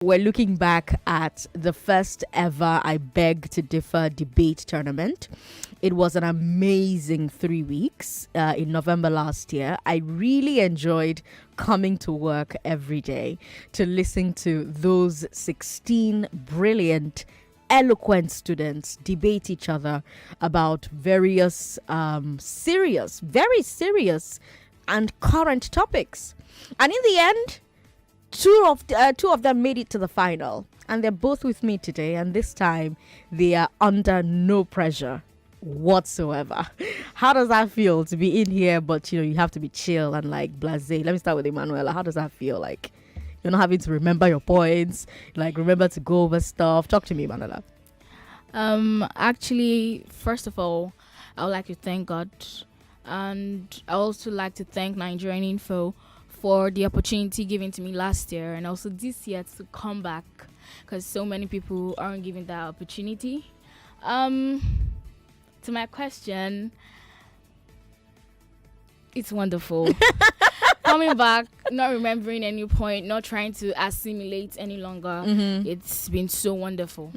We're looking back at the first ever I Beg to Differ debate tournament. It was an amazing 3 weeks in November last year. I really enjoyed coming to work every day to listen to those 16 brilliant, eloquent students debate each other about various very serious and current topics. And in the end, two of them made it to the final, and they're both with me today, and this time they are under no pressure whatsoever. How does that feel to be in here, but you have to be chill and like blasé? Let me start with Emmanuella. How does that feel? Like you're not having to remember your points, like remember to go over stuff. Talk to me, Emmanuella. Actually, first of all, I would like to thank God, and I also like to thank Nigerian Info for the opportunity given to me last year and also this year to come back, because so many people aren't given that opportunity. To my question, it's wonderful. Coming back, not remembering any point, not trying to assimilate any longer. It's been so wonderful.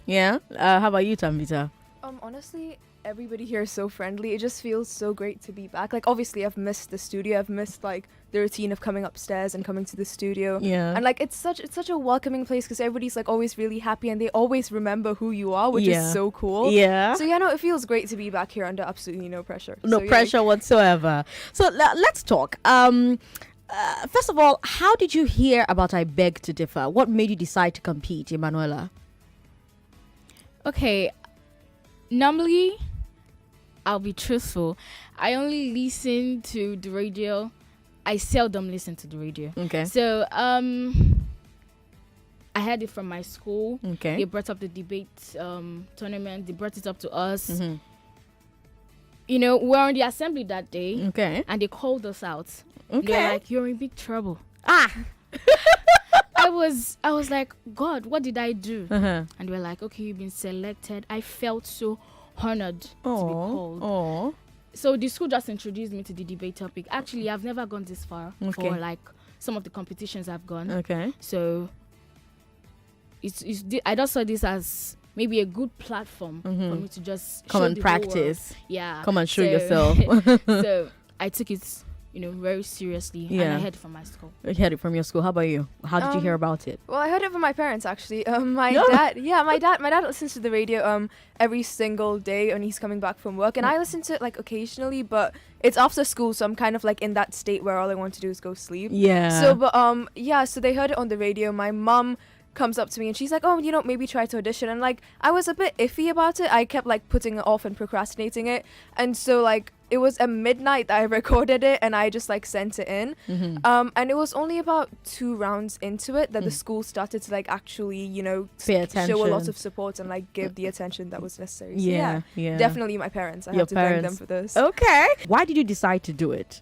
Yeah. How about you, Tanvita? Honestly, everybody here is so friendly. It just feels so great to be back. Like, obviously, I've missed the studio. I've missed like the routine of coming upstairs and coming to the studio. Yeah. And like, it's such a welcoming place because everybody's like always really happy and they always remember who you are, which is so cool. Yeah. So yeah, no, it feels great to be back here under absolutely no pressure. No pressure whatsoever. So let's talk. First of all, how did you hear about I Beg to Differ? What made you decide to compete, Emmanuella? Okay, normally, I'll be truthful. I only listen to the radio. I seldom listen to the radio. Okay. So, I heard it from my school. Okay. They brought up the debate tournament. They brought it up to us. We're on the assembly that day. Okay. And they called us out. Okay. They're like, "You're in big trouble." I was like, God, what did I do? And they were like, "Okay, you've been selected." I felt so honored to be called. Oh. So the school just introduced me to the debate topic. Actually, I've never gone this far for like some of the competitions I've gone. Okay. So I just saw this as maybe a good platform for me to just come show and the whole world. practice. Yeah. Come and show yourself. So I took it, very seriously. Yeah. And I heard it from my school. You heard it from your school. How about you? How did you hear about it? Well, I heard it from my parents actually. My dad listens to the radio every single day when he's coming back from work, and I listen to it like occasionally, but it's after school, so I'm kind of like in that state where all I want to do is go sleep. Yeah. So they heard it on the radio. My mom comes up to me and she's like, "Oh, maybe try to audition." And like, I was a bit iffy about it. I kept like putting it off and procrastinating it, and so like it was at midnight that I recorded it and I just like sent it in. And it was only about 2 rounds into it that the school started to like actually pay attention, show a lot of support and like give the attention that was necessary. So, yeah definitely my parents. I Your have to thank them parents. for this. Okay. Why did you decide to do it?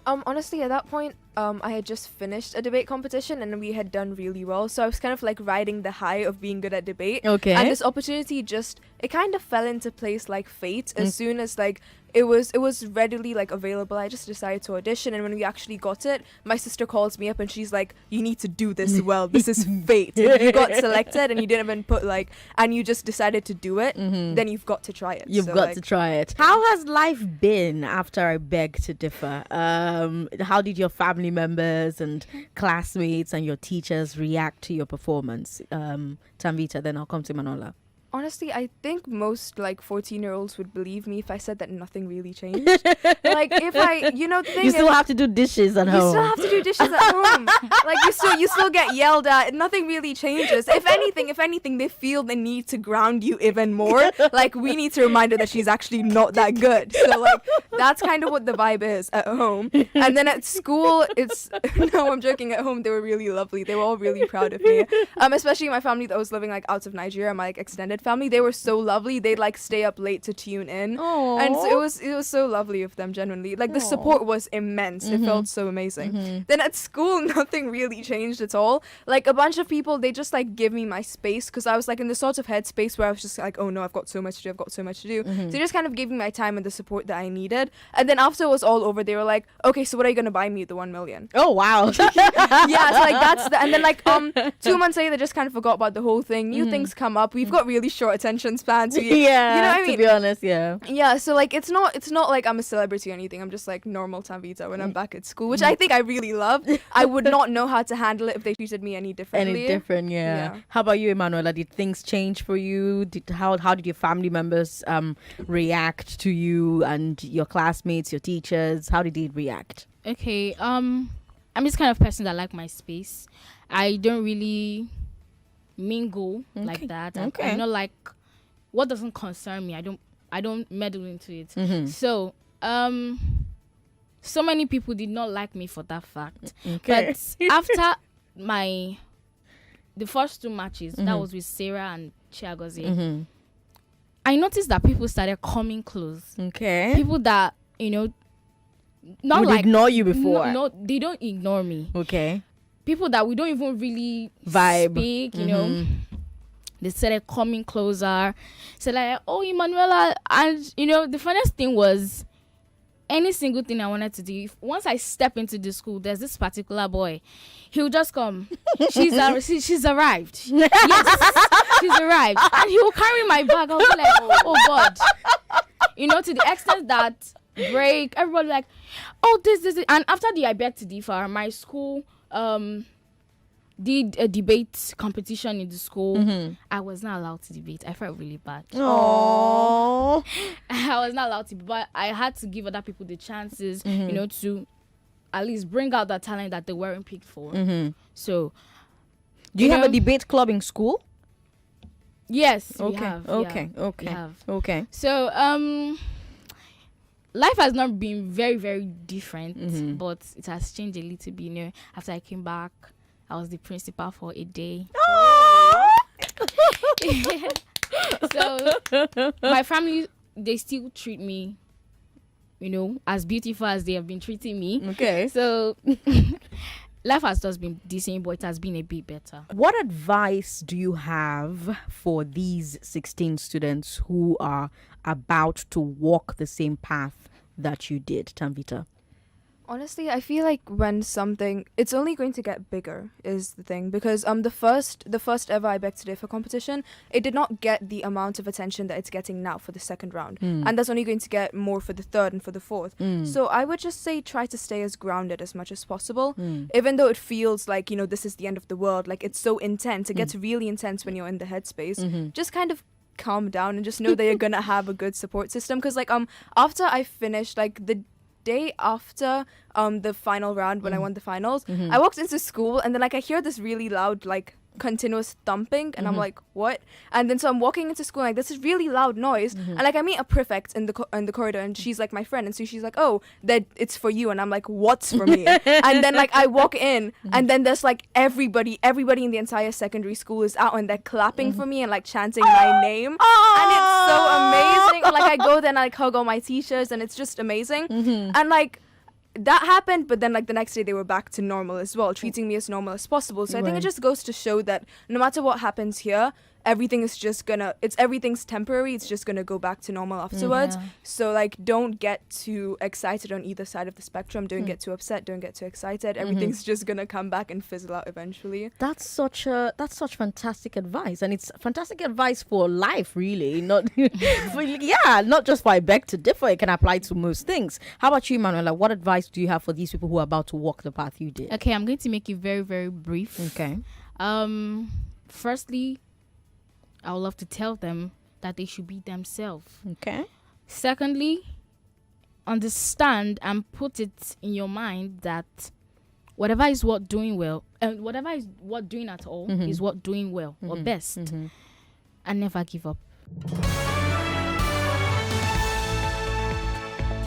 Honestly, at that point, I had just finished a debate competition and we had done really well. So I was kind of like riding the high of being good at debate. Okay. And this opportunity it kind of fell into place like fate. As soon as like it was readily like available, I just decided to audition. And when we actually got it, my sister calls me up and she's like, "You need to do this well. This is fate. If you got selected and you didn't even put like, and you just decided to do it, then you've got to try it." You've got to try it. How has life been after I Beg to Differ? How did your family members and classmates and your teachers react to your performance? Tanvita, then I'll come to Emmanuella. Honestly, I think most like 14-year-olds would believe me if I said that nothing really changed. Like if the thing You still have to do dishes at home. You still have to do dishes at home. Like you still get yelled at. Nothing really changes. If anything, they feel the need to ground you even more. Like we need to remind her that she's actually not that good. So like that's kind of what the vibe is at home. And then at school, no, I'm joking. At home, they were really lovely. They were all really proud of me. Especially my family that was living like out of Nigeria, my like extended extended family. They were so lovely. They'd like stay up late to tune in. And so it was so lovely of them, genuinely. Like the support was immense. It felt so amazing. Then at school, nothing really changed at all. Like a bunch of people, they just like give me my space because I was like in the sort of headspace where I was just like, oh no, I've got so much to do. I've got so much to do. So they just kind of gave me my time and the support that I needed. And then after it was all over, they were like, okay, so what are you gonna buy me at the 1 million? Oh wow. Yeah, so like that's the, and then like 2 months later, they just kind of forgot about the whole thing. New things come up. We've got really short attention spans. Yeah, you know what I mean? to be honest, yeah. Yeah, so like it's not like I'm a celebrity or anything. I'm just like normal Tanvita when I'm back at school, which I think I really love. I would not know how to handle it if they treated me any differently. Any different, yeah. How about you, Emmanuella? Did things change for you? How did your family members react to you and your classmates, your teachers? How did they react? Okay, I'm this kind of person that like my space. I don't really mingle like that. I'm not like what doesn't concern me. I don't meddle into it. So so many people did not like me for that fact. But after the first 2 matches, that was with Sarah and Chiagozie, I noticed that people started coming close. Okay. People that, not would like ignore you before. No, they don't ignore me. Okay. People that we don't even really vibe. Speak, they started coming closer. So like, oh, Emmanuella, and the funniest thing was, any single thing I wanted to do, once I step into the school, there's this particular boy. He'll just come. She's arrived. Yes, she's arrived. And he will carry my bag. I'll be like, oh God. To the extent that break, everybody like, oh, this. And after the I beg to differ, my school did a debate competition in the school. I was not allowed to debate. I felt really bad. Oh, I was not allowed to, but I had to give other people the chances, to at least bring out that talent that they weren't picked for. So, do you have a debate club in school? Yes, okay. we have. Okay. Yeah, Okay. we have. Okay. So, life has not been very, very different, but it has changed a little bit. After I came back, I was the principal for a day. So my family, they still treat me, as beautiful as they have been treating me. Okay. So life has just been the same, but it has been a bit better. What advice do you have for these 16 students who are about to walk the same path that you did, Tanvita? Honestly, I feel like when something, it's only going to get bigger is the thing, because the first ever I Beg to Differ competition, it did not get the amount of attention that it's getting now for the second round, and that's only going to get more for the third and for the fourth. So I would just say try to stay as grounded as much as possible, even though it feels like this is the end of the world. Like it's so intense, it gets really intense when you're in the headspace. Just kind of calm down and just know that you're gonna have a good support system, because like after I finished, like the day after the final round, when I won the finals, I walked into school and then like I hear this really loud like continuous thumping, and I'm like, what? And then so I'm walking into school, like this is really loud noise, and like I meet a prefect in the corridor, and she's like my friend, and so she's like, oh, that it's for you, and I'm like, what's for me? And then like I walk in, and then there's like everybody in the entire secondary school is out, and they're clapping for me and like chanting my name, and it's so amazing. Or, like I go there and I like hug all my teachers, and it's just amazing. And like that happened, but then like the next day they were back to normal as well, treating me as normal as possible. So I think it just goes to show that no matter what happens here, everything's temporary. It's just gonna go back to normal afterwards. So like don't get too excited on either side of the spectrum. Don't get too upset, don't get too excited. Everything's just gonna come back and fizzle out eventually. That's such fantastic advice, and it's fantastic advice for life, really. Not not just for I Beg to Differ. It can apply to most things. How about you, Emmanuella? What advice do you have for these people who are about to walk the path you did? Okay, I'm going to make it very, very brief. Okay. Firstly, I would love to tell them that they should be themselves. Okay. Secondly, understand and put it in your mind that whatever is what doing well, and whatever is what doing at all is what doing well or best. And never give up.